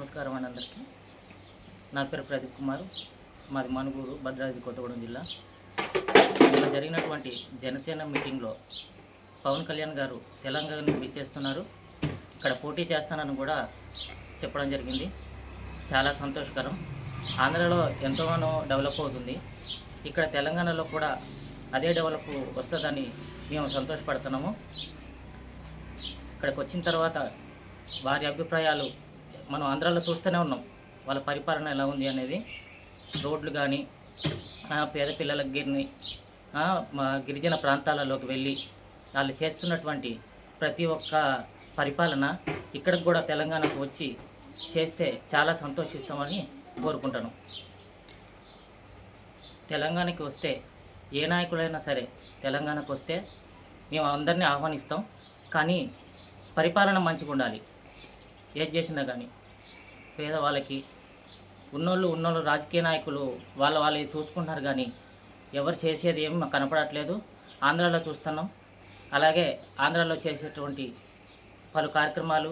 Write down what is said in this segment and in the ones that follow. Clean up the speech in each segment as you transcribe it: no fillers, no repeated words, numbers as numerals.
నమస్కారం అండి అందరికీ. నా పేరు ప్రదీప్ కుమార్, మాది మనుగూరు, భద్రాద్రి కొత్తగూడెం జిల్లా. నిన్న జరిగినటువంటి జనసేన మీటింగ్లో పవన్ కళ్యాణ్ గారు తెలంగాణను విచ్చేస్తున్నారు, ఇక్కడ పోటీ చేస్తానని కూడా చెప్పడం జరిగింది. చాలా సంతోషకరం. ఆంధ్రలో ఎంతగానో డెవలప్ అవుతుంది, ఇక్కడ తెలంగాణలో కూడా అదే డెవలప్ వస్తుందని మేము సంతోషపడుతున్నాము. ఇక్కడికి వచ్చిన తర్వాత వారి అభిప్రాయాలు మనం ఆంధ్రాలో చూస్తూనే ఉన్నాం, వాళ్ళ పరిపాలన ఎలా ఉంది అనేది. రోడ్లు కానీ, పేద పిల్లలకి మా గిరిజన ప్రాంతాలలోకి వెళ్ళి వాళ్ళు చేస్తున్నటువంటి ప్రతి ఒక్క పరిపాలన ఇక్కడికి కూడా తెలంగాణకు వచ్చి చేస్తే చాలా సంతోషిస్తామని కోరుకుంటాను. తెలంగాణకి వస్తే ఏ నాయకులైనా సరే తెలంగాణకు వస్తే మేము అందరినీ ఆహ్వానిస్తాం, కానీ పరిపాలన మంచిగా ఉండాలి. ఏది చేసినా కానీ పేదవాళ్ళకి ఉన్నోళ్ళు రాజకీయ నాయకులు వాళ్ళే చూసుకుంటున్నారు, కానీ ఎవరు చేసేది ఏమి మాకు కనపడట్లేదు. ఆంధ్రాలో చూస్తున్నాం, అలాగే ఆంధ్రాలో చేసేటువంటి పలు కార్యక్రమాలు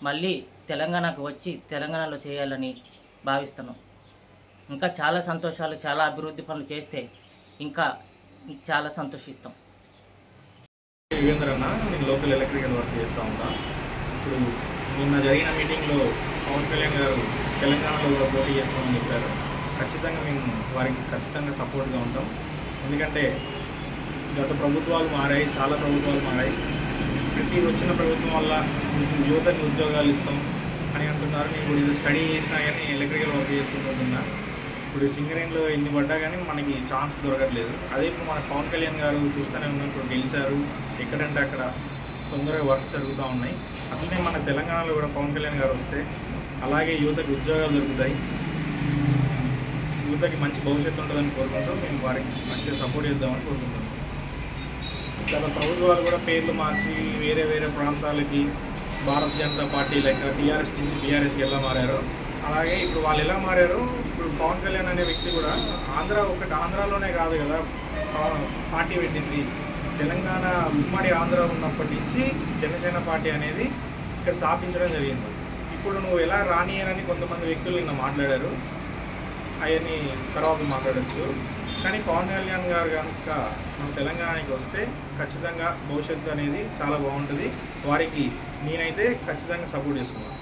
మళ్ళీ తెలంగాణకు వచ్చి తెలంగాణలో చేయాలని భావిస్తున్నాం. ఇంకా చాలా సంతోషాలు, చాలా అభివృద్ధి పనులు చేస్తే ఇంకా చాలా సంతోషిస్తాం. యుగేంద్ర అన్న, నేను లోకల్ ఎలక్ట్రికల్ వర్క్ చేస్తూ ఉన్నా. ఇప్పుడు నిన్న జరిగిన మీటింగ్లో పవన్ కళ్యాణ్ గారు తెలంగాణలో కూడా పోటీ చేస్తామని చెప్పారు. ఖచ్చితంగా మేము వారికి ఖచ్చితంగా సపోర్ట్గా ఉంటాం. ఎందుకంటే గత ప్రభుత్వాలు మారాయి, చాలా ప్రభుత్వాలు మారాయి. ప్రతి వచ్చిన ప్రభుత్వం వల్ల యువతని ఉద్యోగాలు ఇస్తాం అని అంటున్నారు. నేను ఇప్పుడు ఇది స్టడీ చేసినా కానీ ఎలక్ట్రికల్ వర్క్ చేసుకుంటున్నా. ఇప్పుడు సింగరేణిలో ఎన్ని పడ్డా కానీ మనకి ఛాన్స్ దొరకట్లేదు. అదే ఇప్పుడు మన పవన్ కళ్యాణ్ గారు చూస్తూనే ఉన్నాం, ఇప్పుడు గెలిచారు, ఎక్కడంటే అక్కడ తొందరగా వర్క్స్ జరుగుతూ ఉన్నాయి. అట్లనే మన తెలంగాణలో కూడా పవన్ కళ్యాణ్ గారు వస్తే అలాగే యువతకి ఉద్యోగాలు దొరుకుతాయి, యువతకి మంచి భవిష్యత్తు ఉంటుందని కోరుకుంటూ మేము వారికి మంచిగా సపోర్ట్ చేద్దామని కోరుకుంటున్నాం. గత ప్రభుత్వాలు కూడా పేర్లు మార్చి వేరే వేరే ప్రాంతాలకి భారతీయ జనతా పార్టీ లెక్క టీఆర్ఎస్ నుంచి బీఆర్ఎస్కి ఎలా మారారో అలాగే ఇప్పుడు వాళ్ళు ఎలా మారారో ఇప్పుడు పవన్ కళ్యాణ్ అనే వ్యక్తి కూడా ఆంధ్రాలోనే కాదు కదా పార్టీ పెట్టింది. తెలంగాణ ఉమ్మడి ఆంధ్ర ఉన్నప్పటి నుంచి జనసేన పార్టీ అనేది ఇక్కడ స్థాపించడం జరిగింది. ఇప్పుడు నువ్వు ఎలా రానియనని కొంతమంది వ్యక్తులు నిన్న మాట్లాడారు, అవన్నీ తర్వాత మాట్లాడచ్చు. కానీ పవన్ కళ్యాణ్ గారు కనుక మన తెలంగాణకి వస్తే ఖచ్చితంగా భవిష్యత్తు అనేది చాలా బాగుంటుంది. వారికి నేనైతే ఖచ్చితంగా సపోర్ట్ చేస్తున్నాను.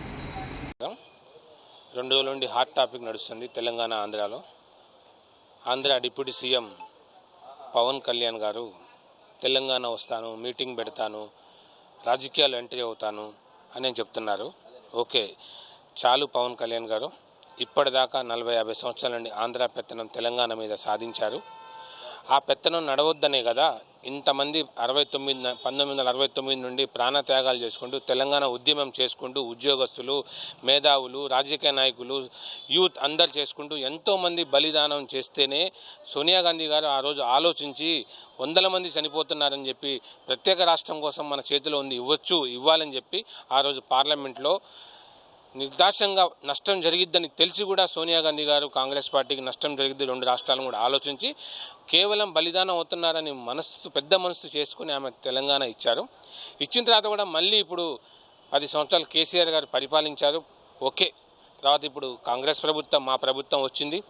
2 రోజుల నుండి హాట్ టాపిక్ నడుస్తుంది తెలంగాణ ఆంధ్రాలో. ఆంధ్ర డిప్యూటీ సీఎం పవన్ కళ్యాణ్ గారు తెలంగాణ వస్తాను, మీటింగ్ పెడతాను, రాజకీయాలు ఎంట్రీ అవుతాను అని చెప్తున్నారు. ఓకే, చాలు పవన్ కళ్యాణ్ గారు. ఇప్పటిదాకా 40-50 సంవత్సరాల నుండి ఆంధ్ర పెత్తనం తెలంగాణ మీద సాధించారు. ఆ పెత్తనం నడవద్దనే కదా ఇంతమంది 1969 నుండి ప్రాణత్యాగాలు చేసుకుంటూ తెలంగాణ ఉద్యమం చేసుకుంటూ ఉద్యోగస్తులు, మేధావులు, రాజకీయ నాయకులు, యూత్ అందరు చేసుకుంటూ ఎంతోమంది బలిదానం చేస్తేనే సోనియా గాంధీ గారు ఆ రోజు ఆలోచించి 100 మంది చనిపోతున్నారని చెప్పి ప్రత్యేక రాష్ట్రం కోసం మన చేతిలో ఉంది, ఇవ్వాలని చెప్పి ఆ రోజు పార్లమెంట్లో నిర్దాక్షంగా నష్టం జరిగిద్దని తెలిసి కూడా సోనియా గాంధీ గారు కాంగ్రెస్ పార్టీకి నష్టం జరిగిద్ది 2 రాష్ట్రాలను కూడా ఆలోచించి కేవలం బలిదానం అవుతున్నారని పెద్ద మనసు చేసుకుని ఆమె తెలంగాణ ఇచ్చారు. ఇచ్చిన తర్వాత కూడా మళ్ళీ ఇప్పుడు 10 సంవత్సరాలు కేసీఆర్ గారు పరిపాలించారు. ఓకే, తర్వాత ఇప్పుడు కాంగ్రెస్ ప్రభుత్వం, మా ప్రభుత్వం వచ్చింది.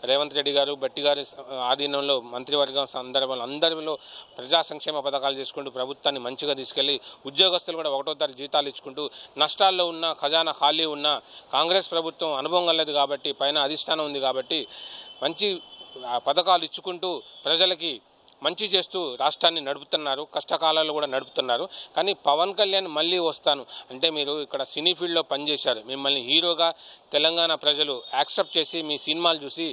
రేవంత్ రెడ్డి గారు, బట్టి గారి ఆధీనంలో మంత్రివర్గం సందర్భంలో అందరిలో ప్రజా సంక్షేమ పథకాలు చేసుకుంటూ ప్రభుత్వాన్ని మంచిగా తీసుకెళ్లి ఉద్యోగస్తులు కూడా 1వ తారీఖు జీతాలు ఇచ్చుకుంటూ నష్టాల్లో ఉన్న ఖజానా ఖాళీ ఉన్న కాంగ్రెస్ ప్రభుత్వం అనుభవం కలదు కాబట్టి పైన అధిష్టానం ఉంది కాబట్టి మంచి పథకాలు ఇచ్చుకుంటూ ప్రజలకి మంచి చేస్తూ రాష్ట్రాన్ని నడుపుతున్నారు, కష్టకాలాల్లో కూడా నడుపుతున్నారు. కానీ పవన్ కళ్యాణ్ మళ్ళీ వస్తాను అంటే మీరు ఇక్కడ సినీ ఫీల్డ్లో పనిచేశారు, మిమ్మల్ని హీరోగా తెలంగాణ ప్రజలు యాక్సెప్ట్ చేసి మీ సినిమాలు చూసి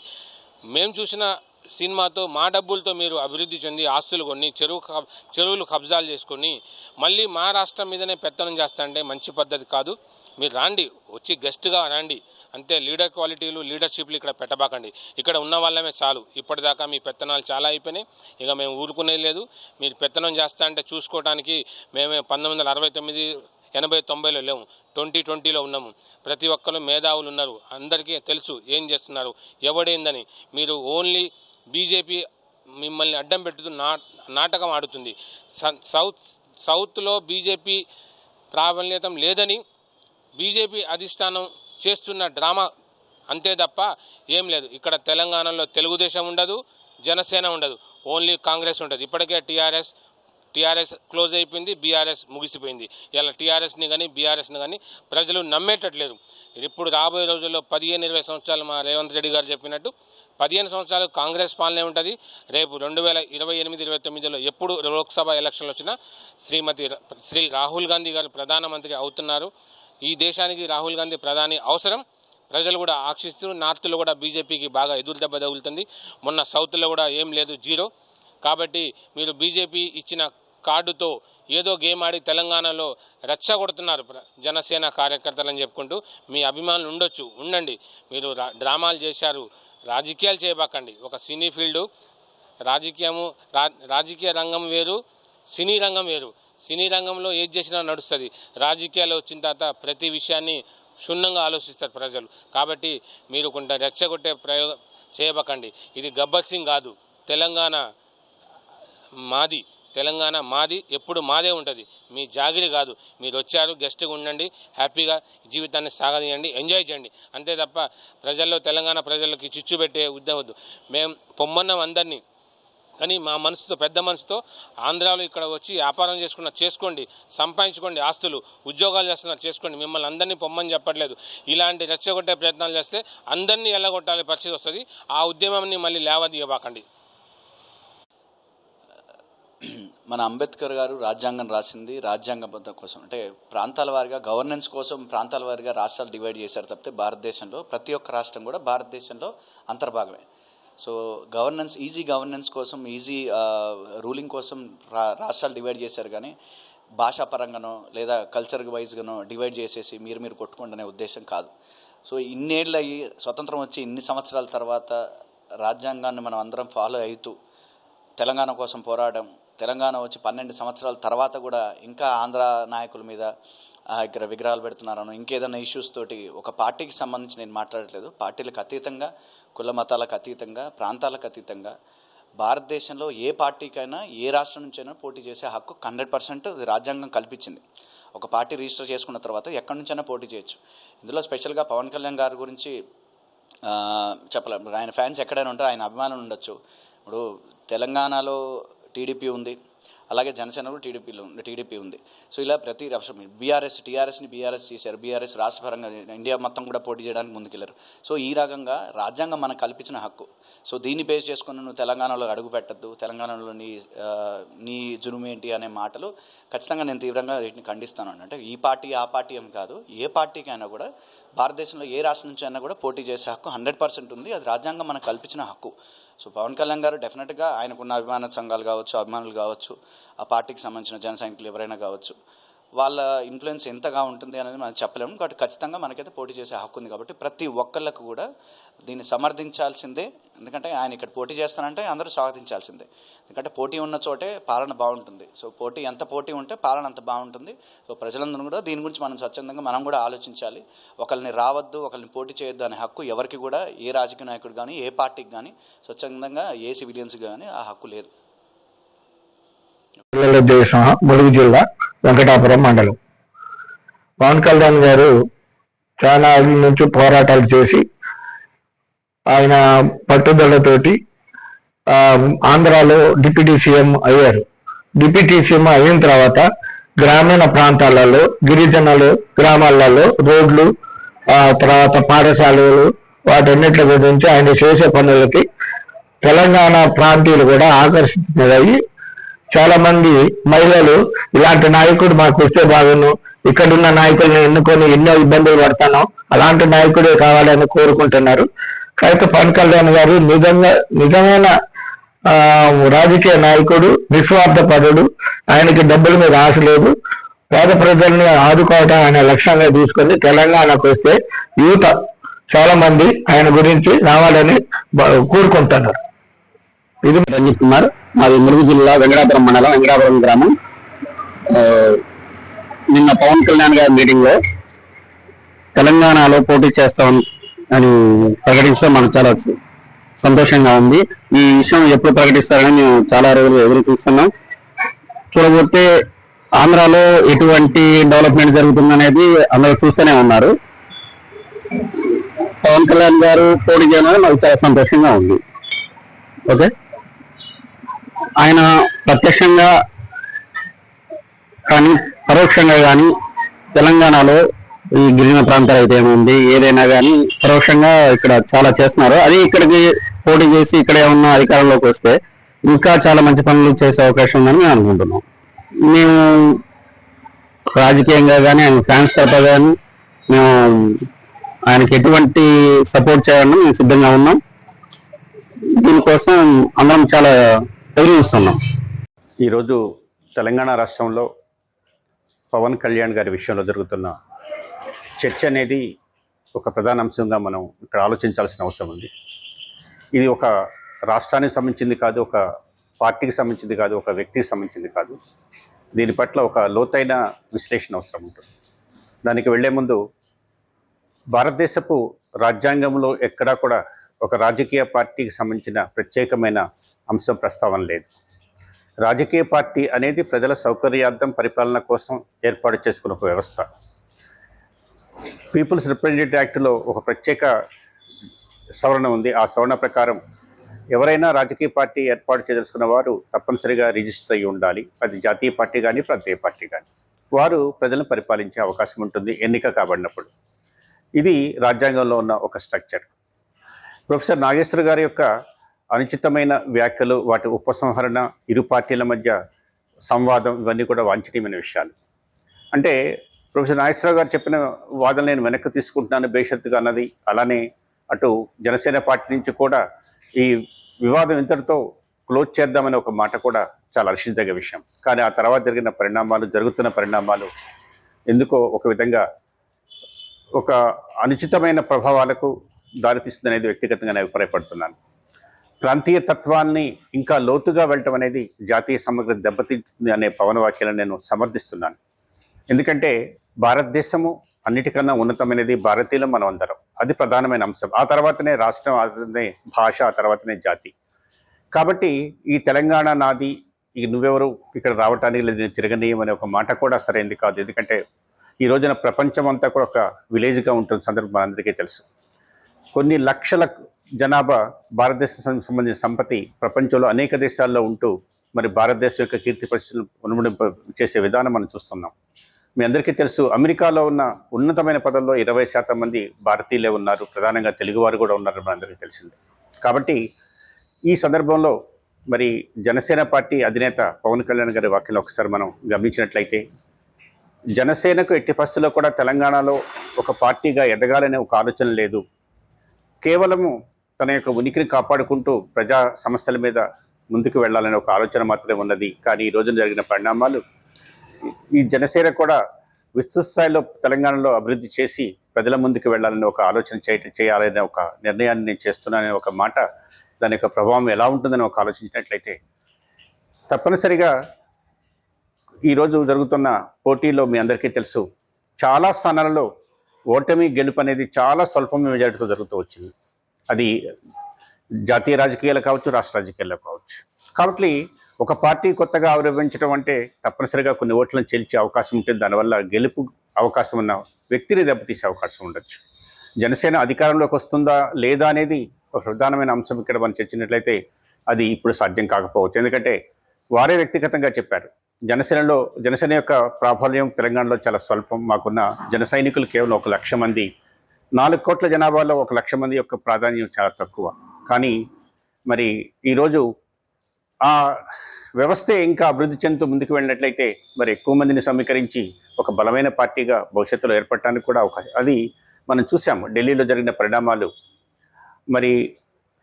మేము చూసిన సినిమాతో మా డబ్బులతో మీరు అభివృద్ధి చెంది ఆస్తులు కొని చెరువులు కబ్జాలు చేసుకొని మళ్ళీ మా రాష్ట్రం మీదనే పెత్తనం చేస్తారంటే మంచి పద్ధతి కాదు. మీరు రాండి, వచ్చి గెస్ట్గా రండి, అంతే. లీడర్ క్వాలిటీలు, లీడర్షిప్లు ఇక్కడ పెట్టబాకండి. ఇక్కడ ఉన్న వాళ్ళమే చాలు. ఇప్పటిదాకా మీ పెత్తనాలు చాలా అయిపోయినాయి, ఇక మేము ఊరుకునేది లేదు. మీరు పెత్తనం చేస్తా అంటే చూసుకోవడానికి మేమే 1969, 80, 90లో లేము, 2020లో ఉన్నాము. ప్రతి ఒక్కరు మేధావులు ఉన్నారు, అందరికీ తెలుసు ఏం చేస్తున్నారు, ఎవడేందని. మీరు ఓన్లీ బీజేపీ మిమ్మల్ని అడ్డం పెట్టుతూ నాటకం ఆడుతుంది. సౌత్లో బీజేపీ ప్రాబల్యతం లేదని బీజేపీ అధిష్టానం చేస్తున్న డ్రామా అంతే తప్ప ఏం లేదు. ఇక్కడ తెలంగాణలో తెలుగుదేశం ఉండదు, జనసేన ఉండదు, ఓన్లీ కాంగ్రెస్ ఉంటుంది. ఇప్పటికే టీఆర్ఎస్ క్లోజ్ అయిపోయింది, బీఆర్ఎస్ ముగిసిపోయింది. ఇలా టీఆర్ఎస్ని కానీ బీఆర్ఎస్ని కానీ ప్రజలు నమ్మేటట్లేదు. ఇప్పుడు రాబోయే రోజుల్లో 15-20 సంవత్సరాలు మా రేవంత్ రెడ్డి గారు చెప్పినట్టు 15 సంవత్సరాలు కాంగ్రెస్ పాలనే ఉంటుంది. రేపు 2028-29లో ఎప్పుడు లోక్సభ ఎలక్షన్లు వచ్చినా శ్రీ రాహుల్ గాంధీ గారు ప్రధానమంత్రి అవుతున్నారు. ఈ దేశానికి రాహుల్ గాంధీ ప్రధాని అవసరం. ప్రజలు కూడా ఆశిస్తున్నారు. నార్త్లో కూడా బీజేపీకి బాగా ఎదురు దెబ్బ తగులుతుంది. మొన్న సౌత్లో కూడా ఏం లేదు, 0. కాబట్టి మీరు బీజేపీ ఇచ్చిన కార్డుతో ఏదో గేమ్ ఆడి తెలంగాణలో రెచ్చగొడుతున్నారు జనసేన కార్యకర్తలని చెప్పుకుంటూ. మీ అభిమానులు ఉండొచ్చు, ఉండండి. మీరు డ్రామాలు చేశారు, రాజకీయాలు చేయబాకండి. ఒక సినీ ఫీల్డు, రాజకీయ రంగం వేరు, సినీ రంగం వేరు. సినీ రంగంలో ఏది చేసినా నడుస్తుంది. రాజకీయాలు వచ్చిన తర్వాత ప్రతి విషయాన్ని క్షుణ్ణంగా ఆలోచిస్తారు ప్రజలు. కాబట్టి మీరు కొంత రెచ్చగొట్టే ప్రయోగం చేయబాకండి. ఇది గబ్బర్ సింగ్ కాదు, తెలంగాణ మాది, ఎప్పుడు మాదే ఉంటుంది. మీ జాగిరి కాదు. మీరు వచ్చారు, గెస్ట్గా ఉండండి, హ్యాపీగా జీవితాన్ని సాగదీయండి, ఎంజాయ్ చేయండి. అంతే తప్ప తెలంగాణ ప్రజలకి చిచ్చు పెట్టే ఉద్దేవద్దు. మేము పొమ్మన్నాం అందరినీ, కానీ మా మనసుతో, పెద్ద మనసుతో ఆంధ్రాలో ఇక్కడ వచ్చి వ్యాపారం చేసుకోండి, సంపాదించుకోండి, ఆస్తులు, ఉద్యోగాలు చేస్తున్నారు, చేసుకోండి. మిమ్మల్ని అందరినీ పొమ్మని చెప్పట్లేదు. ఇలాంటి రెచ్చగొట్టే ప్రయత్నాలు చేస్తే అందరినీ ఎల్లగొట్టాలి పరిస్థితి వస్తుంది. ఆ ఉద్యమాన్ని మళ్ళీ లేవదీయబాకండి. మన అంబేద్కర్ గారు రాజ్యాంగం రాసింది రాజ్యాంగబద్ధ కోసం, అంటే ప్రాంతాల వారిగా గవర్నెన్స్ కోసం ప్రాంతాల వారిగా రాష్ట్రాలు డివైడ్ చేశారు తప్పితే భారతదేశంలో ప్రతి ఒక్క రాష్ట్రం కూడా భారతదేశంలో అంతర్భాగమే. సో ఈజీ గవర్నెన్స్ కోసం, ఈజీ రూలింగ్ కోసం రాష్ట్రాలు డివైడ్ చేశారు. కానీ భాషాపరంగానో లేదా కల్చర్ వైజ్గానో డివైడ్ చేసేసి మీరు కొట్టుకోండి అనే ఉద్దేశం కాదు. సో ఇన్నేళ్ళు అయ్యి స్వతంత్రం వచ్చి ఇన్ని సంవత్సరాల తర్వాత రాజ్యాంగాన్ని మనం అందరం ఫాలో అవుతూ తెలంగాణ కోసం పోరాడడం, తెలంగాణ వచ్చి 12 సంవత్సరాల తర్వాత కూడా ఇంకా ఆంధ్ర నాయకుల మీద ఇక్కడ విగ్రహాలు పెడుతున్నారను, ఇంకేదైనా ఇష్యూస్ తోటి ఒక పార్టీకి సంబంధించి నేను మాట్లాడట్లేదు. పార్టీలకు అతీతంగా, కుల మతాలకు అతీతంగా, ప్రాంతాలకు అతీతంగా భారతదేశంలో ఏ పార్టీకైనా ఏ రాష్ట్రం నుంచైనా పోటీ చేసే హక్కు 100% రాజ్యాంగం కల్పించింది. ఒక పార్టీ రిజిస్టర్ చేసుకున్న తర్వాత ఎక్కడి నుంచైనా పోటీ చేయొచ్చు. ఇందులో స్పెషల్గా పవన్ కళ్యాణ్ గారి గురించి చెప్పలేము. ఆయన ఫ్యాన్స్ ఎక్కడైనా ఉంటారు, ఆయన అభిమానులు ఉండొచ్చు. ఇప్పుడు తెలంగాణలో టీడీపీ ఉంది, అలాగే జనసేనలో టీడీపీ ఉంది. సో ఇలా ప్రతి రాష్ట్రం టీఆర్ఎస్ని చేశారు. బీఆర్ఎస్ రాష్ట్రపరంగా ఇండియా మొత్తం కూడా పోటీ చేయడానికి ముందుకెళ్లారు. సో ఈ రకంగా రాజ్యాంగం మనకు కల్పించిన హక్కు. సో దీన్ని బేస్ చేసుకుని నువ్వు తెలంగాణలో అడుగు పెట్టద్దు, తెలంగాణలో నీ జునుము ఏంటి అనే మాటలు ఖచ్చితంగా నేను తీవ్రంగా వీటిని ఖండిస్తాను. అంటే ఈ పార్టీ ఆ పార్టీ ఏం కాదు, ఏ పార్టీకైనా కూడా భారతదేశంలో ఏ రాష్ట్రం నుంచి అయినా కూడా పోటీ చేసే హక్కు 100% ఉంది. అది రాజ్యాంగం మనకు కల్పించిన హక్కు. సో పవన్ కళ్యాణ్ గారు డెఫినెట్గా ఆయనకున్న అభిమాన సంఘాలు కావచ్చు, అభిమానులు కావచ్చు, ఆ పార్టీకి సంబంధించిన జన సైనికులు ఎవరైనా కావచ్చు, వాళ్ళ ఇన్ఫ్లుయెన్స్ ఎంతగా ఉంటుంది అనేది మనం చెప్పలేము. కాబట్టి ఖచ్చితంగా మనకైతే పోటీ చేసే హక్కు ఉంది. కాబట్టి ప్రతి ఒక్కళ్ళకు కూడా దీన్ని సమర్థించాల్సిందే. ఎందుకంటే ఆయన ఇక్కడ పోటీ చేస్తానంటే అందరూ స్వాగతించాల్సిందే. ఎందుకంటే పోటీ ఉన్న చోటే పాలన బాగుంటుంది. సో ఎంత పోటీ ఉంటే పాలన అంత బాగుంటుంది. సో ప్రజలందరూ కూడా దీని గురించి మనం స్వచ్ఛందంగా మనం కూడా ఆలోచించాలి. ఒకరిని రావద్దు, ఒకరిని పోటీ చేయొద్దు అనే హక్కు ఎవరికి కూడా, ఏ రాజకీయ నాయకుడు కానీ, ఏ పార్టీకి కానీ, స్వచ్ఛందంగా ఏ సివిలియన్స్కి కానీ ఆ హక్కు లేదు. ములుగు జిల్లా వెంకటాపురం మండలం. పవన్ కళ్యాణ్ గారు చాలా నుంచి పోరాటాలు చేసి ఆయన పట్టుదలతోటి ఆంధ్రాలో డిప్యూటీ సీఎం అయ్యారు. డిప్యూటీ సీఎం అయిన తర్వాత గ్రామీణ ప్రాంతాలలో, గిరిజనులు గ్రామాలలో రోడ్లు, తర్వాత పాఠశాలలు, వాటన్నిటి గురించి ఆయన చేసే పనులకి తెలంగాణ ప్రాంతీయులు కూడా ఆకర్షితులయ్యి చాలా మంది మహిళలు ఇలాంటి నాయకుడు మాకు వస్తే బాగును, ఇక్కడున్న నాయకుల్ని ఎన్నుకొని ఎన్నో ఇబ్బందులు పడతాను, అలాంటి నాయకుడే కావాలని కోరుకుంటున్నారు. అయితే పవన్ కళ్యాణ్ గారు నిజమైన రాజకీయ నాయకుడు, నిస్వార్థపరుడు. ఆయనకి డబ్బుల మీద ఆశ లేదు. పేద ప్రజల్ని ఆదుకోవడం ఆయన లక్ష్యంగా తీసుకొని తెలంగాణకు వస్తే యువత చాలా మంది ఆయన గురించి రావాలని కోరుకుంటున్నారు. ఇది రంజిత్ కుమార్, మాది ములుగు జిల్లా వెంకటాపురం మండలం, వెంకటాపురం గ్రామం. నిన్న పవన్ కళ్యాణ్ గారి మీటింగ్ లో తెలంగాణలో పోటీ చేస్తాం అని ప్రకటించడం మనకు చాలా సంతోషంగా ఉంది. ఈ విషయం ఎప్పుడు ప్రకటిస్తారని మేము చాలా రోజులు ఎదురు చూస్తున్నాం. చూడబోతే ఆంధ్రాలో ఎటువంటి డెవలప్మెంట్ జరుగుతుందనేది అందరూ చూస్తూనే ఉన్నారు. పవన్ కళ్యాణ్ గారు పోటీ చేయడం నాకు చాలా సంతోషంగా ఉంది. ఓకే, ఆయన ప్రత్యక్షంగా కానీ పరోక్షంగా కానీ తెలంగాణలో ఈ గిరిజన ప్రాంతాలు అయితే ఏముంది ఏదైనా కానీ పరోక్షంగా ఇక్కడ చాలా చేస్తున్నారు. అది ఇక్కడికి పోటీ చేసి ఇక్కడ ఏమన్నా అధికారంలోకి వస్తే ఇంకా చాలా మంచి పనులు చేసే అవకాశం ఉందని మేము అనుకుంటున్నాం. మేము రాజకీయంగా కానీ ఆయన ఫ్యాన్స్ తరఫున కానీ మేము ఆయనకి ఎటువంటి సపోర్ట్ చేయాలని మేము సిద్ధంగా ఉన్నాం. దీనికోసం అందరం చాలా ఎదురు చూస్తున్నాం. ఈరోజు తెలంగాణ రాష్ట్రంలో పవన్ కళ్యాణ్ గారి విషయంలో జరుగుతున్న చర్చ అనేది ఒక ప్రధాన అంశంగా మనం ఇక్కడ ఆలోచించాల్సిన అవసరం ఉంది. ఇది ఒక రాష్ట్రానికి సంబంధించింది కాదు, ఒక పార్టీకి సంబంధించింది కాదు, ఒక వ్యక్తికి సంబంధించింది కాదు. దీని పట్ల ఒక లోతైన విశ్లేషణ అవసరం ఉంటుంది. దానికి వెళ్లే ముందు భారతదేశపు రాజ్యాంగంలో ఎక్కడా కూడా ఒక రాజకీయ పార్టీకి సంబంధించిన ప్రత్యేకమైన అంశం ప్రస్తావన లేదు. రాజకీయ పార్టీ అనేది ప్రజల సౌకర్యార్థం పరిపాలన కోసం ఏర్పాటు చేసుకున్న ఒక వ్యవస్థ. పీపుల్స్ రిప్రజెంటేటివ్ యాక్ట్లో ఒక ప్రత్యేక సవరణ ఉంది. ఆ సవరణ ప్రకారం ఎవరైనా రాజకీయ పార్టీ ఏర్పాటు చేయదలుచుకున్న వారు తప్పనిసరిగా రిజిస్టర్ అయ్యి ఉండాలి. అది జాతీయ పార్టీ కానీ ప్రాంతీయ పార్టీ కానీ. వారు ప్రజలను పరిపాలించే అవకాశం ఉంటుంది ఎన్నిక కాబడినప్పుడు. ఇది రాజ్యాంగంలో ఉన్న ఒక స్ట్రక్చర్. ప్రొఫెసర్ నాగేశ్వర గారి యొక్క అనుచితమైన వ్యాఖ్యలు, వాటి ఉపసంహరణ, ఇరు పార్టీల మధ్య సంవాదం, ఇవన్నీ కూడా వాంఛనీయమైన విషయాలు. అంటే ప్రొఫెసర్ నాగేశ్వరరావు గారు చెప్పిన వాదన నేను వెనక్కి తీసుకుంటున్నాను బేషరతుగా అన్నది. అలానే అటు జనసేన పార్టీ నుంచి కూడా ఈ వివాదం ఇంతటితో క్లోజ్ చేద్దామనే ఒక మాట కూడా చాలా హర్షించదగ్గ విషయం. కానీ ఆ తర్వాత జరుగుతున్న పరిణామాలు ఎందుకో ఒక విధంగా ఒక అనుచితమైన ప్రభావాలకు దారితీస్తుంది అనేది వ్యక్తిగతంగా నేను అభిప్రాయపడుతున్నాను. ప్రాంతీయ తత్వాన్ని ఇంకా లోతుగా వెళ్ళటం అనేది జాతీయ సమగ్ర దెబ్బతింటుంది అనే పవన వాక్యాలను నేను సమర్థిస్తున్నాను. ఎందుకంటే భారతదేశము అన్నిటికన్నా ఉన్నతమైనది, భారతీయులం మనం అందరం. అది ప్రధానమైన అంశం. ఆ తర్వాతనే రాష్ట్రం, ఆ తర్వాతనే భాష, ఆ తర్వాతనే జాతి. కాబట్టి ఈ తెలంగాణ నాది, ఈ నువ్వెవరు ఇక్కడ రావటానికి లేదు తిరగనీయం అనే ఒక మాట కూడా సరైనది కాదు. ఎందుకంటే ఈ రోజున ప్రపంచం అంతా కూడా ఒక విలేజ్గా ఉంటుంది సందర్భం అందరికీ తెలుసు. కొన్ని లక్షల జనాభా భారతదేశం సంబంధించిన సంపత్తి ప్రపంచంలో అనేక దేశాల్లో ఉంటూ మరి భారతదేశం యొక్క కీర్తి పరిస్థితులు ఉన్ముడింప చేసే విధానం మనం చూస్తున్నాం. మీ అందరికీ తెలుసు, అమెరికాలో ఉన్న ఉన్నతమైన పదవుల్లో 20% మంది భారతీయులే ఉన్నారు. ప్రధానంగా తెలుగువారు కూడా ఉన్నారు, మన అందరికీ తెలిసిందే. కాబట్టి ఈ సందర్భంలో మరి జనసేన పార్టీ అధినేత పవన్ కళ్యాణ్ గారి వ్యాఖ్యలు ఒకసారి మనం గమనించినట్లయితే, జనసేనకు ఎట్టి పరిస్థితుల్లో కూడా తెలంగాణలో ఒక పార్టీగా ఎదగాలనే ఒక ఆలోచన లేదు. కేవలము తన యొక్క ఉనికిని కాపాడుకుంటూ ప్రజా సమస్యల మీద ముందుకు వెళ్ళాలనే ఒక ఆలోచన మాత్రమే ఉన్నది. కానీ ఈ రోజున జరిగిన పరిణామాలు ఈ జనసేన కూడా విస్తృత స్థాయిలో తెలంగాణలో అభివృద్ధి చేసి ప్రజల ముందుకు వెళ్ళాలని ఒక ఆలోచన చేయాలనే ఒక నిర్ణయాన్ని నేను చేస్తున్నాననే ఒక మాట, దాని యొక్క ప్రభావం ఎలా ఉంటుందని ఒక ఆలోచించినట్లయితే, తప్పనిసరిగా ఈరోజు జరుగుతున్న పోటీలో మీ అందరికీ తెలుసు, చాలా స్థానాలలో ఓటమి గెలుపు అనేది చాలా స్వల్ప మెజారిటీతో జరుగుతూ వచ్చింది. అది జాతీయ రాజకీయాలు కావచ్చు, రాష్ట్ర రాజకీయాల్లో కావచ్చు. కాబట్టి ఒక పార్టీ కొత్తగా ఆవిర్భవించడం అంటే తప్పనిసరిగా కొన్ని ఓట్లను చెల్లించే అవకాశం ఉంటుంది. దానివల్ల గెలుపు అవకాశం ఉన్న వ్యక్తిని దెబ్బతీసే అవకాశం ఉండొచ్చు. జనసేన అధికారంలోకి వస్తుందా లేదా అనేది ఒక ప్రధానమైన అంశం. ఇక్కడ మనం చర్చించినట్లయితే అది ఇప్పుడు సాధ్యం కాకపోవచ్చు. ఎందుకంటే వారే వ్యక్తిగతంగా చెప్పారు, జనసేన యొక్క ప్రాబల్యం తెలంగాణలో చాలా స్వల్పం. మాకున్న జన సైనికులు కేవలం 1,00,000 మంది. 4 కోట్ల జనాభాలో 1,00,000 మంది యొక్క ప్రాధాన్యం చాలా తక్కువ. కానీ మరి ఈరోజు ఆ వ్యవస్థే ఇంకా అభివృద్ధి చెందుతూ ముందుకు వెళ్ళినట్లయితే మరి ఎక్కువ మందిని సమీకరించి ఒక బలమైన పార్టీగా భవిష్యత్తులో ఏర్పడటానికి కూడా అది మనం చూసాము. ఢిల్లీలో జరిగిన పరిణామాలు మరి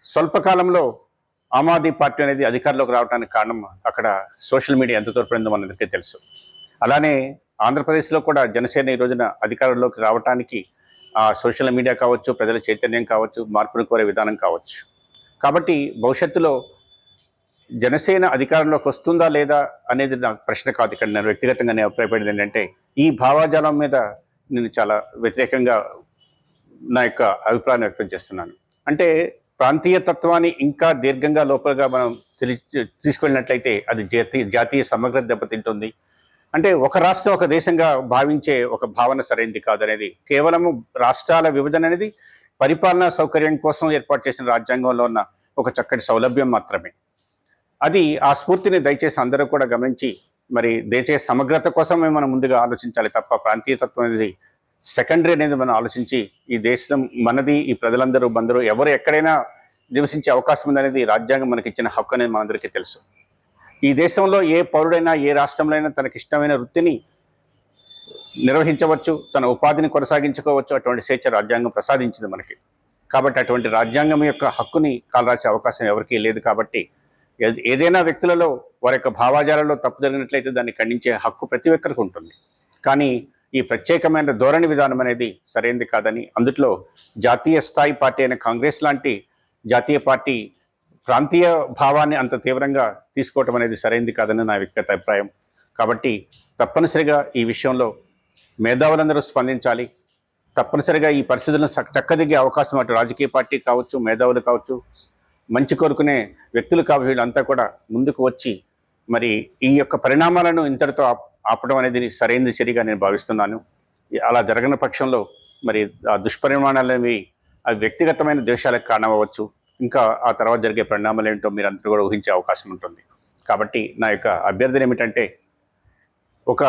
స్వల్పకాలంలో ఆమ్ ఆద్మీ పార్టీ అనేది అధికారంలోకి రావడానికి కారణం అక్కడ సోషల్ మీడియా ఎంత తోడ్పడిందో మనందరికీ తెలుసు. అలానే ఆంధ్రప్రదేశ్లో కూడా జనసేన ఈ రోజున అధికారంలోకి రావడానికి ఆ సోషల్ మీడియా కావచ్చు, ప్రజల చైతన్యం కావచ్చు, మార్పును కోరే విధానం కావచ్చు. కాబట్టి భవిష్యత్తులో జనసేన అధికారంలోకి వస్తుందా లేదా అనేది నాకు ప్రశ్న కాదు. ఇక్కడ నేను వ్యక్తిగతంగా నేను అభిప్రాయపడేది ఏంటంటే, ఈ భావాజాలం మీద నేను చాలా వ్యతిరేకంగా నా యొక్క అభిప్రాయం వ్యక్తం చేస్తున్నాను. అంటే ప్రాంతీయ తత్వాన్ని ఇంకా దీర్ఘంగా లోపలగా మనం తీసుకెళ్ళినట్లయితే అది జాతీయ సమగ్ర దెబ్బతింటుంది. అంటే ఒక రాష్ట్రం ఒక దేశంగా భావించే ఒక భావన సరైనది కాదనేది, కేవలము రాష్ట్రాల విభజన అనేది పరిపాలనా సౌకర్యం కోసం ఏర్పాటు చేసిన రాజ్యాంగంలో ఉన్న ఒక చక్కటి సౌలభ్యం మాత్రమే. అది ఆ స్ఫూర్తిని దయచేసి అందరూ కూడా గమనించి మరి దేశ సమగ్రత కోసమే మనం ముందుగా ఆలోచించాలి తప్ప ప్రాంతీయతత్వం అనేది సెకండరీ అనేది మనం ఆలోచించి ఈ దేశం మనది, ఈ ప్రజలందరూ బందరూ ఎవరు ఎక్కడైనా నివసించే అవకాశం ఉందనేది రాజ్యాంగం మనకి ఇచ్చిన హక్కు అనేది మనందరికీ తెలుసు. ఈ దేశంలో ఏ పౌరుడైనా ఏ రాష్ట్రంలో అయినా తనకి ఇష్టమైన వృత్తిని నిర్వహించవచ్చు, తన ఉపాధిని కొనసాగించుకోవచ్చు. అటువంటి స్వేచ్ఛ రాజ్యాంగం ప్రసాదించింది మనకి. కాబట్టి అటువంటి రాజ్యాంగం యొక్క హక్కుని కాలరాసే అవకాశం ఎవరికీ లేదు. కాబట్టి ఏదైనా వ్యక్తులలో వారి యొక్క భావాజాలలో తప్పు జరిగినట్లయితే దాన్ని ఖండించే హక్కు ప్రతి ఒక్కరికి ఉంటుంది. కానీ ఈ ప్రత్యేకమైన ధోరణి విధానం అనేది సరైనది కాదని, అందులో జాతీయ స్థాయి పార్టీ అయిన కాంగ్రెస్ లాంటి జాతీయ పార్టీ ప్రాంతీయ భావాన్ని అంత తీవ్రంగా తీసుకోవటం అనేది సరైనది కాదని నా వ్యక్తిగత అభిప్రాయం. కాబట్టి తప్పనిసరిగా ఈ విషయంలో మేధావులందరూ స్పందించాలి. తప్పనిసరిగా ఈ పరిస్థితులను చక్కదిగే అవకాశం అటు రాజకీయ పార్టీ కావచ్చు, మేధావులు కావచ్చు, మంచి కోరుకునే వ్యక్తులు కావచ్చు, వీళ్ళంతా కూడా ముందుకు వచ్చి మరి ఈ యొక్క పరిణామాలను ఇంతటితో ఆపడం అనేది సరైన చర్యగా నేను భావిస్తున్నాను. అలా జరగని పక్షంలో మరి ఆ దుష్పరిమాణాలనేవి అవి వ్యక్తిగతమైన ద్వేషాలకు కారణమవచ్చు. ఇంకా ఆ తర్వాత జరిగే పరిణామాలు ఏంటో మీరు అందరూ కూడా ఊహించే అవకాశం ఉంటుంది. కాబట్టి నా యొక్క అభ్యర్థన ఏమిటంటే, ఒక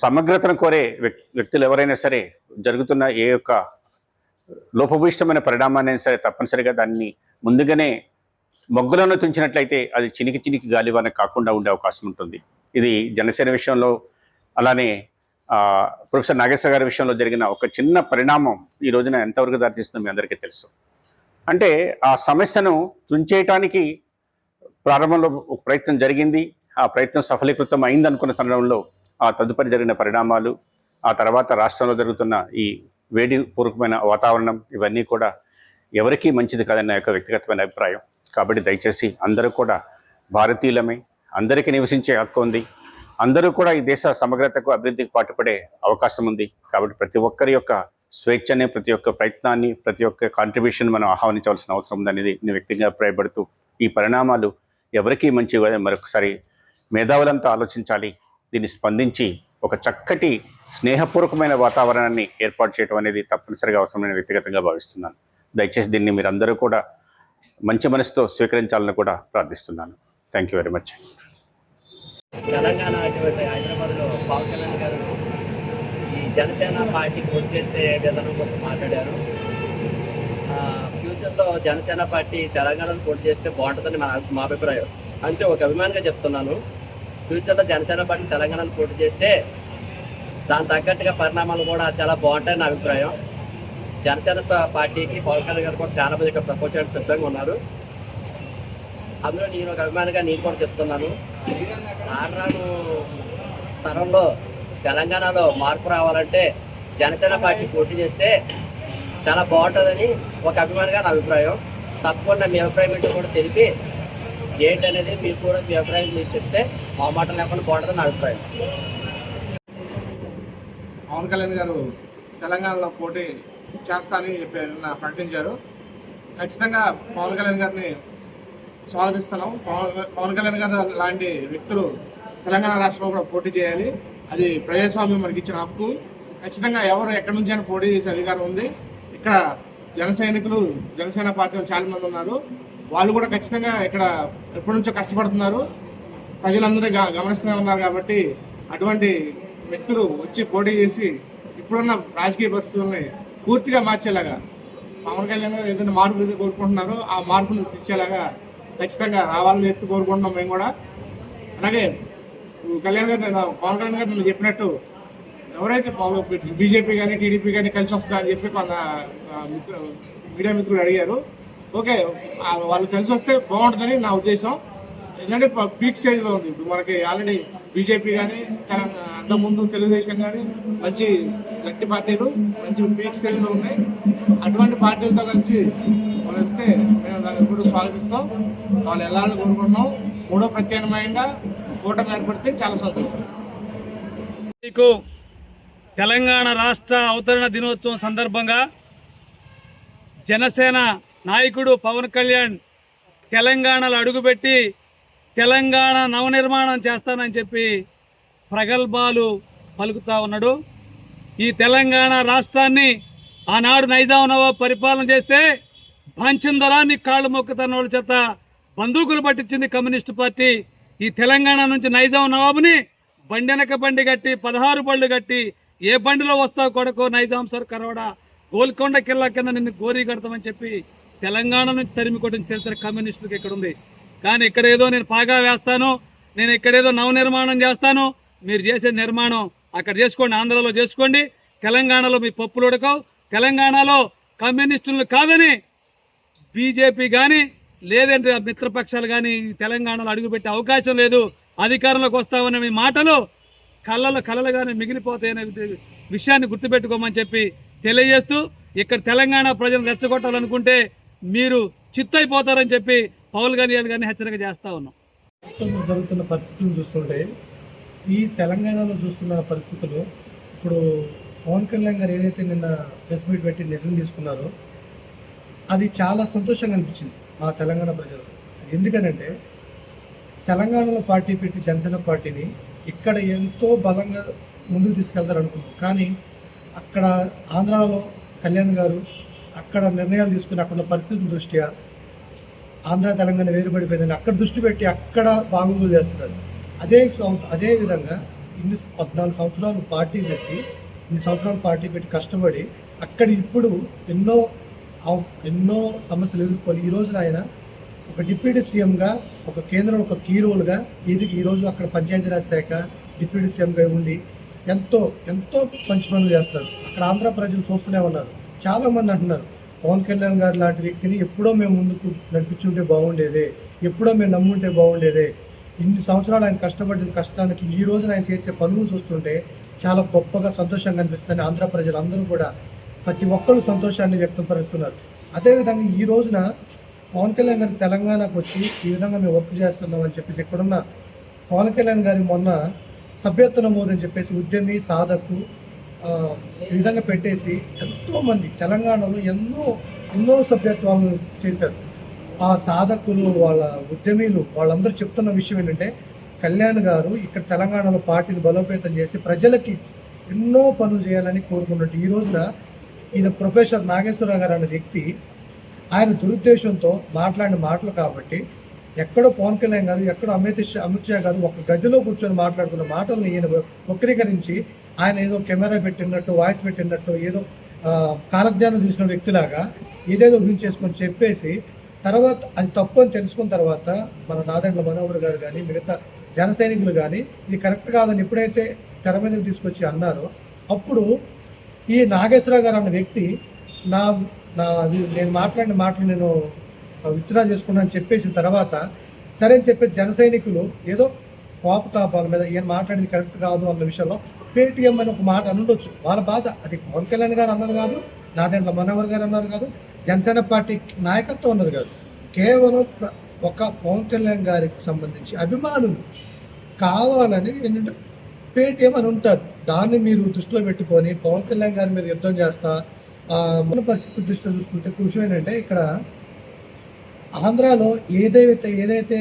సమగ్రతను కోరే వ్యక్తులు ఎవరైనా సరే జరుగుతున్న ఏ యొక్క లోపభూయిష్టమైన పరిణామాన్ని సరే తప్పనిసరిగా దాన్ని ముందుగానే మొగ్గులను తుంచినట్లయితే అది చినికి చినికి గాలివాన కాకుండా ఉండే అవకాశం ఉంటుంది. ఇది జనసేన విషయంలో, అలానే ప్రొఫెసర్ నాగేశ్వర గారి విషయంలో జరిగిన ఒక చిన్న పరిణామం ఈ రోజున ఎంతవరకు దారితీస్తుందో మీ అందరికీ తెలుసు. అంటే ఆ సమస్యను తుంచేయటానికి ప్రారంభంలో ఒక ప్రయత్నం జరిగింది. ఆ ప్రయత్నం సఫలీకృతం అయిందనుకున్న సమయంలో ఆ తదుపరి జరిగిన పరిణామాలు, ఆ తర్వాత రాష్ట్రంలో జరుగుతున్న ఈ వేడిపూర్వకమైన వాతావరణం, ఇవన్నీ కూడా ఎవరికీ మంచిది కాదన్న యొక్క వ్యక్తిగతమైన అభిప్రాయం. కాబట్టి దయచేసి అందరూ కూడా భారతీయులమే, అందరికీ నివసించే హక్కు ఉంది, అందరూ కూడా ఈ దేశ సమగ్రతకు అభివృద్ధికి పాటుపడే అవకాశం ఉంది. కాబట్టి ప్రతి ఒక్కరి యొక్క స్వేచ్ఛని, ప్రతి ఒక్క ప్రయత్నాన్ని, ప్రతి ఒక్క కాంట్రిబ్యూషన్ మనం ఆహ్వానించవలసిన అవసరం ఉందనేది నేను వ్యక్తిగా అభిప్రాయపడుతూ, ఈ పరిణామాలు ఎవరికీ మంచి మరొకసారి మేధావులంతా ఆలోచించాలి. దీన్ని స్పందించి ఒక చక్కటి స్నేహపూర్వకమైన వాతావరణాన్ని ఏర్పాటు చేయడం అనేది తప్పనిసరిగా అవసరమైన వ్యక్తిగతంగా భావిస్తున్నాను. దయచేసి దీన్ని మీరందరూ కూడా మంచి మనసుతో స్వీకరించాలని కూడా ప్రార్థిస్తున్నాను. Thank you very much. Telangana అటువంటి హైదరాబాద్లో పవన్ కళ్యాణ్ గారు ఈ జనసేన పార్టీకి ఓటు చేస్తే విధానం కోసం మాట్లాడారు. ఫ్యూచర్లో జనసేన పార్టీ తెలంగాణలో పోటీ చేస్తే బాగుంటుందని మా అభిప్రాయం. అంటే ఒక అభిమానిగా చెప్తున్నాను, ఫ్యూచర్లో జనసేన పార్టీ తెలంగాణలో పోటీ చేస్తే దాని తగ్గట్టుగా పరిణామాలు కూడా చాలా బాగుంటాయని నా అభిప్రాయం. జనసేన పార్టీకి పవన్ కళ్యాణ్ గారు కూడా చాలా మంది ఇక్కడ సపోర్ట్ చేయడానికి సిద్ధంగా ఉన్నారు. అందులో నేను ఒక అభిమానిగా నేను కూడా చెప్తున్నాను, రాను తరంలో తెలంగాణలో మార్పు రావాలంటే జనసేన పార్టీ పోటీ చేస్తే చాలా బాగుంటుందని ఒక అభిమానిగా నా అభిప్రాయం. తప్పకుండా మీ అభిప్రాయం ఏంటో కూడా తెలిపి ఏంటనేది మీరు కూడా మీ అభిప్రాయం మీరు చెప్తే మా మాట లేకుండా బాగుంటుందని నా అభిప్రాయం. పవన్ కళ్యాణ్ గారు తెలంగాణలో పోటీ చేస్తానని ప్రకటించారు. ఖచ్చితంగా పవన్ కళ్యాణ్ గారిని స్వాగతిస్తున్నాం. పవన్ కళ్యాణ్ గారు లాంటి వ్యక్తులు తెలంగాణ రాష్ట్రంలో కూడా పోటీ చేయాలి. అది ప్రజాస్వామ్యం మనకి ఇచ్చిన హక్కు. ఖచ్చితంగా ఎవరు ఎక్కడి నుంచి అయినా పోటీ చేసే అధికారం ఉంది. ఇక్కడ జనసేన పార్టీలో చాలా మంది ఉన్నారు. వాళ్ళు కూడా ఖచ్చితంగా ఇక్కడ ఎప్పటి నుంచో కష్టపడుతున్నారు, ప్రజలందరూ గమనిస్తూనే ఉన్నారు. కాబట్టి అటువంటి వ్యక్తులు వచ్చి పోటీ చేసి ఇప్పుడున్న రాజకీయ పరిస్థితుల్ని పూర్తిగా మార్చేలాగా, పవన్ కళ్యాణ్ గారు ఏదైనా మార్పు ఏదైతే కోరుకుంటున్నారో ఆ మార్పును తెచ్చేలాగా ఖచ్చితంగా రావాలని చెప్పి కోరుకుంటున్నాం మేము కూడా. అలాగే పవన్ కళ్యాణ్ గారు నేను చెప్పినట్టు ఎవరైతే బీజేపీ కానీ టీడీపీ కానీ కలిసి వస్తుందా అని చెప్పి కొంత మీడియా మిత్రులు అడిగారు. ఓకే, వాళ్ళు కలిసి వస్తే బాగుంటుందని నా ఉద్దేశం. ఎందుకంటే పీక్ స్టేజ్లో ఉంది ఇప్పుడు మనకి. ఆల్రెడీ బీజేపీ కానీ అంతకుముందు తెలుగుదేశం కానీ మంచి గట్టి పార్టీలు మంచి పీక్ స్టేజ్లో ఉన్నాయి. అటువంటి పార్టీలతో కలిసి వాళ్ళు వస్తే మేము దాన్ని ఎప్పుడు స్వాగతిస్తాం. వాళ్ళు వెళ్ళాలని కోరుకుంటున్నాం. మూడో ప్రత్యామ్నాయంగా కూటమి ఏర్పడితే చాలా సంతోషం. తెలంగాణ రాష్ట్ర అవతరణ దినోత్సవం సందర్భంగా జనసేన నాయకుడు పవన్ కళ్యాణ్ తెలంగాణలో అడుగుపెట్టి తెలంగాణ నవనిర్మాణం చేస్తానని చెప్పి ప్రగల్భాలు పలుకుతా ఉన్నాడు. ఈ తెలంగాణ రాష్ట్రాన్ని ఆనాడు నైజాం నవాబ్ పరిపాలన చేస్తే పంచందరాన్ని కాళ్ళు మొక్కుతున్న వాళ్ళ చేత బందూకులు పట్టించింది కమ్యూనిస్టు పార్టీ. ఈ తెలంగాణ నుంచి నైజాం నవాబుని బండెనక బండి కట్టి 16 బళ్ళు కట్టి ఏ బండిలో వస్తావు కొడుకో నైజాం సర్కార్ కూడా గోల్కొండ కిల్లా కింద నిన్ను గోరీ కడతామని చెప్పి తెలంగాణ నుంచి తరిమి కొట్టిన చరిత్ర కమ్యూనిస్టులకు ఇక్కడ ఉంది. కానీ ఇక్కడ ఏదో నేను పాగా వేస్తాను, నేను ఇక్కడేదో నవనిర్మాణం చేస్తాను, మీరు చేసే నిర్మాణం అక్కడ చేసుకోండి, ఆంధ్రలో చేసుకోండి. తెలంగాణలో మీ పప్పులు ఉడకవు. తెలంగాణలో కమ్యూనిస్టులను కాదని బీజేపీ కానీ లేదంటే మిత్రపక్షాలు కానీ తెలంగాణలో అడుగుపెట్టే అవకాశం లేదు. అధికారంలోకి వస్తామనే మీ మాటలు కలలుగానే మిగిలిపోతాయనే విషయాన్ని గుర్తుపెట్టుకోమని చెప్పి తెలియజేస్తూ, ఇక్కడ తెలంగాణ ప్రజలను రెచ్చగొట్టాలనుకుంటే మీరు చిత్తైపోతారని చెప్పి పవన్ కళ్యాణ్ గారిని హెచ్చరిక చేస్తూ ఉన్నాం. జరుగుతున్న పరిస్థితులను చూస్తుంటే ఈ తెలంగాణలో చూస్తున్న పరిస్థితులు ఇప్పుడు పవన్ కళ్యాణ్ గారు ఏదైతే నిన్న ప్రెస్ మీట్ పెట్టి నిర్ణయం తీసుకున్నారో అది చాలా సంతోషంగా అనిపించింది మా తెలంగాణ ప్రజలకు. ఎందుకనంటే తెలంగాణలో పార్టీ పెట్టి జనసేన పార్టీని ఇక్కడ ఎంతో బలంగా ముందుకు తీసుకెళ్తారు అనుకున్నాం. కానీ అక్కడ ఆంధ్రాలో కళ్యాణ్ గారు అక్కడ నిర్ణయాలు తీసుకుని అక్కడ పరిస్థితుల దృష్ట్యా ఆంధ్ర తెలంగాణ వేరుపడిపోయిందని అక్కడ దృష్టి పెట్టి అక్కడ బాగుండు చేస్తున్నారు. అదే విధంగా 14 సంవత్సరాలు పార్టీ పెట్టి కష్టపడి అక్కడ ఇప్పుడు ఎన్నో సమస్యలు ఎదుర్కొని ఈ రోజున ఆయన ఒక డిప్యూటీ సీఎంగా ఒక కేంద్రం ఒక కీ రోల్గా ఈరోజు అక్కడ పంచాయతీరాజ్ శాఖ డిప్యూటీ సీఎంగా ఉండి ఎంతో మంచి పనులు చేస్తారు. అక్కడ ఆంధ్ర ప్రజలు చూస్తూనే ఉన్నారు. చాలామంది అంటున్నారు పవన్ కళ్యాణ్ గారు లాంటి వ్యక్తిని ఎప్పుడో మేము ముందుకు నడిపించుంటే బాగుండేదే, ఎప్పుడో మేము నమ్ముంటే బాగుండేదే. ఇన్ని సంవత్సరాలు ఆయన కష్టపడిన కష్టానికి ఈ రోజున ఆయన చేసే పనులు చూస్తుంటే చాలా గొప్పగా సంతోషంగా అనిపిస్తుంది. ఆంధ్ర ప్రజలందరూ కూడా ప్రతి ఒక్కరు సంతోషాన్ని వ్యక్తపరుస్తున్నారు. అదేవిధంగా ఈ రోజున పవన్ కళ్యాణ్ గారు తెలంగాణకు వచ్చి ఈ విధంగా మేము వర్క్ చేస్తున్నామని చెప్పేసి ఇక్కడున్న పవన్ కళ్యాణ్ గారి మొన్న సభ్యత్వ నమోదు అని చెప్పేసి ఉద్యమి సాధకు ఈ విధంగా పెట్టేసి ఎంతోమంది తెలంగాణలో ఎన్నో సభ్యత్వాలు చేశారు. ఆ సాధకులు వాళ్ళ ఉద్యమీలు వాళ్ళందరూ చెప్తున్న విషయం ఏంటంటే కళ్యాణ్ గారు ఇక్కడ తెలంగాణలో పార్టీని బలోపేతం చేసి ప్రజలకి ఎన్నో పనులు చేయాలని కోరుకున్నట్టు ఈ రోజున ఈయన ప్రొఫెసర్ నాగేశ్వరరావు గారు అనే వ్యక్తి ఆయన దురుద్దేశంతో మాట్లాడిన మాటలు కాబట్టి ఎక్కడో పవన్ కళ్యాణ్ గారు ఎక్కడో అమిత్ షా గారు ఒక గదిలో కూర్చొని మాట్లాడుతున్న మాటలను ఈయన వక్రీకరించి ఆయన ఏదో కెమెరా పెట్టినట్టు వాయిస్ పెట్టినట్టు ఏదో కాలజ్ఞానం చూసిన వ్యక్తిలాగా ఏదేదో ఊహించేసుకొని చెప్పేసి తర్వాత అది తప్పు అని తెలుసుకున్న తర్వాత మన నాదెండ్ల మనోహర్ గారు కానీ మిగతా జన సైనికులు కానీ ఇది కరెక్ట్ కాదని ఎప్పుడైతే తెర మీదకి తీసుకొచ్చి అన్నారో అప్పుడు ఈ నాగేశ్వరరావు గారు అన్న వ్యక్తి నేను మాట్లాడిన మాటలు నేను విత్డ్రా చేసుకున్నాను చెప్పేసిన తర్వాత సరే అని చెప్పేసి జన సైనికులు ఏదో కోపతాపాల మీద ఈయన మాట్లాడింది కరెక్ట్ కాదు అన్న విషయంలో పేటీఎం అని ఒక మాట అనుండొచ్చు. వాళ్ళ బాధ. అది పవన్ కళ్యాణ్ గారు అన్నది కాదు, నాదెండ్ల మనోహర్ గారు అన్నారు కాదు, జనసేన పార్టీ నాయకత్వం అన్నది కాదు. కేవలం ఒక పవన్ కళ్యాణ్ గారికి సంబంధించి అభిమానులు కావాలని ఏంటంటే పేటీఎం అని ఉంటారు. దాన్ని మీరు దృష్టిలో పెట్టుకొని పవన్ కళ్యాణ్ గారి మీద యుద్ధం చేస్తా మన పరిస్థితి దృష్టిలో చూసుకుంటే విషయం ఏంటంటే ఇక్కడ ఆంధ్రాలో ఏదైతే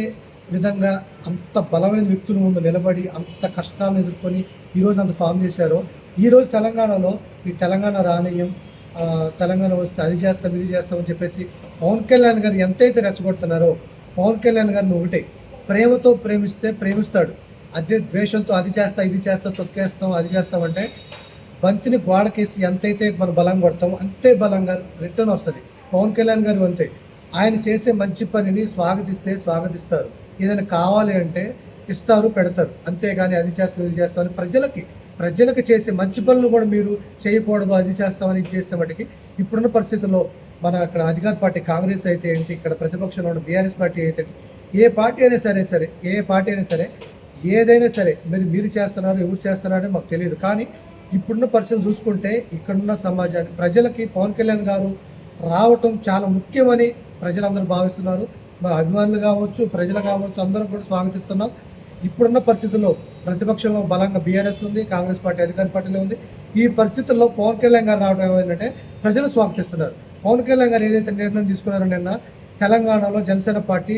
విధంగా అంత బలమైన వ్యక్తుల ముందు నిలబడి అంత కష్టాలను ఎదుర్కొని ఈరోజు అంత ఫామ్ చేశారో ఈరోజు తెలంగాణలో ఈ తెలంగాణ రానీయం తెలంగాణ వస్తే అది చేస్తాం ఇది చేస్తామని చెప్పేసి పవన్ కళ్యాణ్ గారు ఎంతైతే రెచ్చగొడుతున్నారో పవన్ కళ్యాణ్ గారిని ఒకటే ప్రేమతో ప్రేమిస్తే ప్రేమిస్తాడు, అదే ద్వేషంతో అది చేస్తా ఇది చేస్తా తొక్కేస్తాం అది చేస్తామంటే బంతిని గోడకేసి ఎంతైతే మనం బలం కొడతామో అంతే బలంగా రిటర్న్ వస్తుంది. పవన్ కళ్యాణ్ గారు అంతే, ఆయన చేసే మంచి పనిని స్వాగతిస్తారు, ఏదైనా కావాలి అంటే ఇస్తారు పెడతారు, అంతేగాని అది చేస్తాం ఇది చేస్తామని ప్రజలకి చేసే మంచి పనులు కూడా మీరు చేయకూడదు అది చేస్తామని ఇది చేస్తే మటుకి ఇప్పుడున్న పరిస్థితుల్లో మన అక్కడ అధికార పార్టీ కాంగ్రెస్ అయితే ఏంటి, ఇక్కడ ప్రతిపక్షంలో ఉన్న బీఆర్ఎస్ పార్టీ అయితే ఏ పార్టీ అయినా సరే ఏదైనా సరే మీరు చేస్తున్నారు ఎవరు చేస్తున్నారని మాకు తెలియదు. కానీ ఇప్పుడున్న పరిస్థితులు చూసుకుంటే ఇక్కడున్న సమాజానికి ప్రజలకి పవన్ కళ్యాణ్ గారు రావటం చాలా ముఖ్యమని ప్రజలందరూ భావిస్తున్నారు. మా అభిమానులు కావచ్చు ప్రజలు కావచ్చు అందరూ కూడా స్వాగతిస్తున్నాం. ఇప్పుడున్న పరిస్థితుల్లో ప్రతిపక్షంలో బలంగా బీఆర్ఎస్ ఉంది, కాంగ్రెస్ పార్టీ అధికార పార్టీలో ఉంది. ఈ పరిస్థితుల్లో పవన్ కళ్యాణ్ గారు రావడం ఏంటంటే ప్రజలు స్వాగతిస్తున్నారు. పవన్ కళ్యాణ్ గారు ఏదైతే నిర్ణయం తీసుకున్నారో నిన్న తెలంగాణలో జనసేన పార్టీ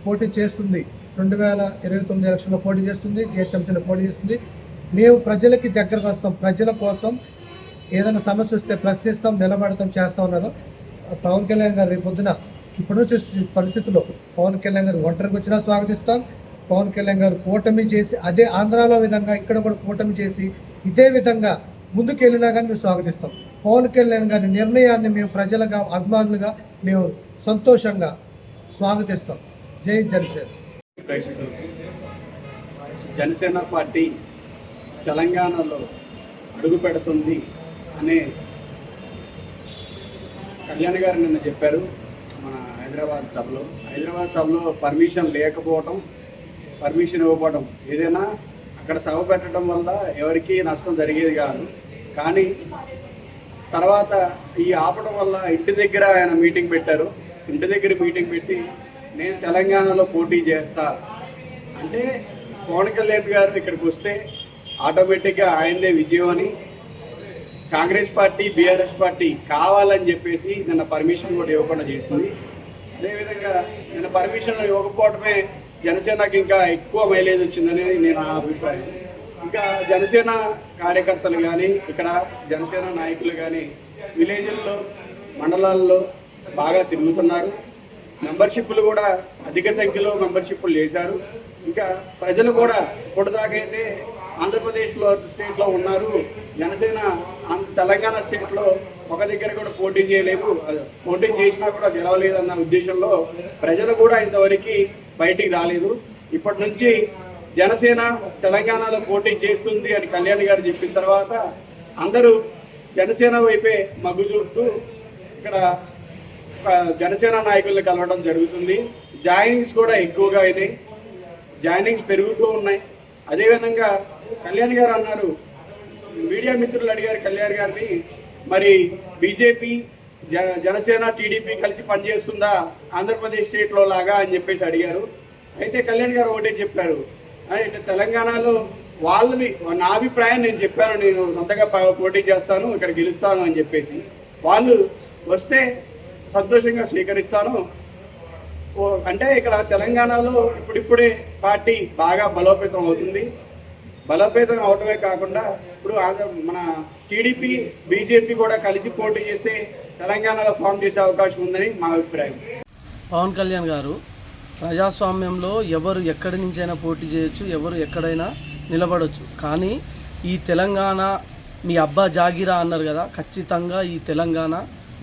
పోటీ చేస్తుంది, 2029 ఎలక్షన్లో పోటీ చేస్తుంది, జిహెచ్ఎంసీలో పోటీ చేస్తుంది. మేము ప్రజలకి దగ్గరకు వస్తాం, ప్రజల కోసం ఏదైనా సమస్య వస్తే ప్రశ్నిస్తాం, నిలబడతాం, చేస్తూ ఉన్నారు. పవన్ కళ్యాణ్ గారు రేపు పొద్దున ఇప్పుడు నుంచి పరిస్థితుల్లో పవన్ కళ్యాణ్ గారు ఒంటరికి వచ్చినా స్వాగతిస్తాం. పవన్ కళ్యాణ్ గారు కూటమి చేసి అదే ఆంధ్రాలో విధంగా ఇక్కడ కూడా కూటమి చేసి ఇదే విధంగా ముందుకు వెళ్ళినా కానీ మేము స్వాగతిస్తాం. పవన్ కళ్యాణ్ గారి నిర్ణయాన్ని మేము ప్రజలుగా అభిమానులుగా మేము సంతోషంగా స్వాగతిస్తాం. జై జనసేన. జనసేన పార్టీ తెలంగాణలో అడుగు పెడుతుంది అనే కళ్యాణ్ గారు నిన్న చెప్పారు మన హైదరాబాద్ సభలో పర్మిషన్ లేకపోవటం, పర్మిషన్ ఇవ్వకపోవడం, ఏదైనా అక్కడ సభ పెట్టడం వల్ల ఎవరికీ నష్టం జరిగేది కాదు. కానీ తర్వాత ఈ ఆపడం వల్ల ఇంటి దగ్గర ఆయన మీటింగ్ పెట్టారు. ఇంటి దగ్గర మీటింగ్ పెట్టి నేను తెలంగాణలో పోటీ చేస్తా అంటే పవన్ కళ్యాణ్ గారు ఇక్కడికి వస్తే ఆటోమేటిక్గా ఆయనదే విజయం అని కాంగ్రెస్ పార్టీ, బీఆర్ఎస్ పార్టీ కావాలని చెప్పేసి నిన్న పర్మిషన్ కూడా ఇవ్వకుండా చేసింది. అదేవిధంగా నిన్న పర్మిషన్ ఇవ్వకపోవడమే జనసేనకి ఇంకా ఎక్కువ మైలేజ్ వచ్చిందనేది నేను నా అభిప్రాయం. ఇంకా జనసేన కార్యకర్తలు కానీ ఇక్కడ జనసేన నాయకులు కానీ విలేజ్ల్లో, మండలాల్లో బాగా తిరుగుతున్నారు. మెంబర్షిప్లు కూడా అధిక సంఖ్యలో మెంబర్షిప్లు చేశారు. ఇంకా ప్రజలు కూడా ఇప్పటిదాకైతే ఆంధ్రప్రదేశ్లో స్టేట్లో ఉన్నారు, జనసేన తెలంగాణ స్టేట్లో ఒక దగ్గర కూడా పోటీ చేయలేదు, పోటీ చేసినా కూడా గెలవలేదన్న ఉద్దేశంలో ప్రజలు కూడా ఇంతవరకు బయటికి రాలేదు. ఇప్పటి నుంచి జనసేన తెలంగాణలో పోటీ చేస్తుంది అని కళ్యాణ్ గారు చెప్పిన తర్వాత అందరూ జనసేన వైపే మగ్గు చూపుతూ ఇక్కడ జనసేన నాయకుల్ని కలవడం జరుగుతుంది. జాయినింగ్స్ కూడా ఎక్కువగా అయినాయి, జాయినింగ్స్ పెరుగుతూ ఉన్నాయి. అదేవిధంగా కళ్యాణ్ గారు అన్నారు, మీడియా మిత్రులు అడిగారు కళ్యాణ్ గారిని, మరి బీజేపీ జనసేన టీడీపీ కలిసి పనిచేస్తుందా ఆంధ్రప్రదేశ్ స్టేట్లో లాగా అని చెప్పేసి అడిగారు. అయితే కళ్యాణ్ గారు ఒకటే చెప్పారు, అంటే తెలంగాణలో వాళ్ళని నా అభిప్రాయం నేను చెప్పాను, నేను సొంతగా పోటీ చేస్తాను, ఇక్కడ గెలుస్తాను అని చెప్పేసి వాళ్ళు వస్తే సంతోషంగా స్వీకరిస్తాను. అంటే ఇక్కడ తెలంగాణలో ఇప్పుడిప్పుడే పార్టీ బాగా బలోపేతం అవుతుంది. బలోపేతం అవటమే కాకుండా ఇప్పుడు మన టీడీపీ, బీజేపీ కూడా కలిసి పోటీ చేస్తే తెలంగాణలో ఫామ్ చేసే అవకాశం ఉందని మా అభిప్రాయం. పవన్ కళ్యాణ్ గారు ప్రజాస్వామ్యంలో ఎవరు ఎక్కడి నుంచైనా పోటీ చేయొచ్చు, ఎవరు ఎక్కడైనా నిలబడవచ్చు. కానీ ఈ తెలంగాణ మీ అబ్బా జాగిరా అన్నారు కదా, ఖచ్చితంగా ఈ తెలంగాణ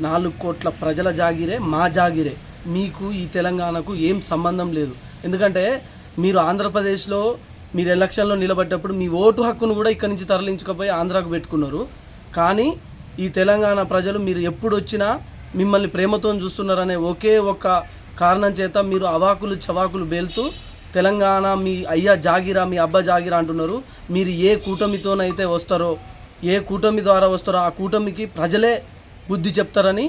4 కోట్ల ప్రజల జాగిరే, మా జాగిరే. మీకు ఈ తెలంగాణకు ఏం సంబంధం లేదు. ఎందుకంటే మీరు ఆంధ్రప్రదేశ్లో మీరు ఎలక్షన్లో నిలబడ్డప్పుడు మీ ఓటు హక్కును కూడా ఇక్కడి నుంచి తరలించకపోయి ఆంధ్రాకు పెట్టుకున్నారు. కానీ ఈ తెలంగాణ ప్రజలు మీరు ఎప్పుడు వచ్చినా మిమ్మల్ని ప్రేమతో చూస్తున్నారనే ఒకే ఒక్క కారణం చేత మీరు అవాకులు చవాకులు బేలుతూ తెలంగాణ మీ అయ్యా జాగిరా, మీ అబ్బా జాగిరా అంటున్నారు. మీరు ఏ కూటమితోనైతే వస్తారో, ఏ కూటమి ద్వారా వస్తారో ఆ కూటమికి ప్రజలే బుద్ధి చెప్తారని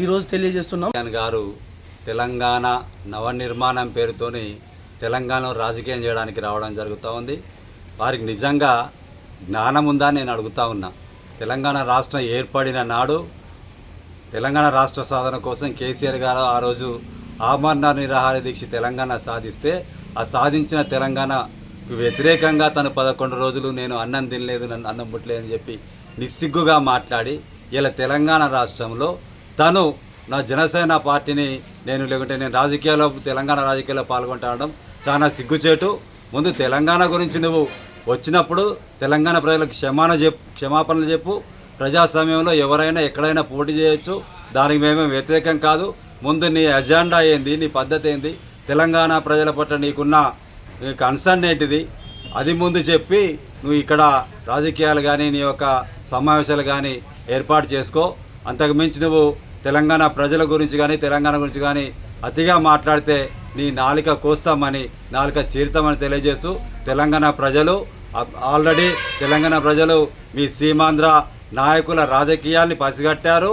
ఈరోజు తెలియజేస్తున్నాం. గారు తెలంగాణ నవనిర్మాణం పేరుతోని తెలంగాణలో రాజకీయం చేయడానికి రావడం జరుగుతూ ఉంది. వారికి నిజంగా జ్ఞానం ఉందా నేను అడుగుతా ఉన్నా. తెలంగాణ రాష్ట్రం ఏర్పడిన నాడు తెలంగాణ రాష్ట్ర సాధన కోసం కేసీఆర్ గారు ఆ రోజు ఆమరణ నిరాహార దీక్ష తెలంగాణ సాధిస్తే, ఆ సాధించిన తెలంగాణకు వ్యతిరేకంగా తను 11 రోజులు నేను అన్నం తినలేదు, నన్ను అన్నం పుట్టలేదు అని చెప్పి నిస్సిగ్గుగా మాట్లాడి ఇలా తెలంగాణ రాష్ట్రంలో తను నా జనసేన పార్టీని లేకుంటే నేను రాజకీయాల్లో తెలంగాణ రాజకీయాల్లో పాల్గొంటాడడం చాలా సిగ్గుచేటు. ముందు తెలంగాణ గురించి నువ్వు వచ్చినప్పుడు తెలంగాణ ప్రజలకు క్షమాపణలు చెప్పు. ప్రజాస్వామ్యంలో ఎవరైనా ఎక్కడైనా పోటీ చేయొచ్చు, దానికి మేమే వ్యతిరేకం కాదు. ముందు నీ అజెండా ఏంది, నీ పద్ధతి ఏంది, తెలంగాణ ప్రజల పట్ల నీకున్న కన్సర్న్ ఏంటిది, అది ముందు చెప్పి నువ్వు ఇక్కడ రాజకీయాలు కానీ నీ యొక్క సమావేశాలు కానీ ఏర్పాటు చేసుకో. అంతకు మించి నువ్వు తెలంగాణ ప్రజల గురించి కానీ తెలంగాణ గురించి కానీ అతిగా మాట్లాడితే నీ నాలిక కోస్తామని, నాలిక చీరుతామని తెలియజేస్తూ తెలంగాణ ప్రజలు ఆల్రెడీ మీ సీమాంధ్ర నాయకుల రాజకీయాల్ని పసిగట్టారు.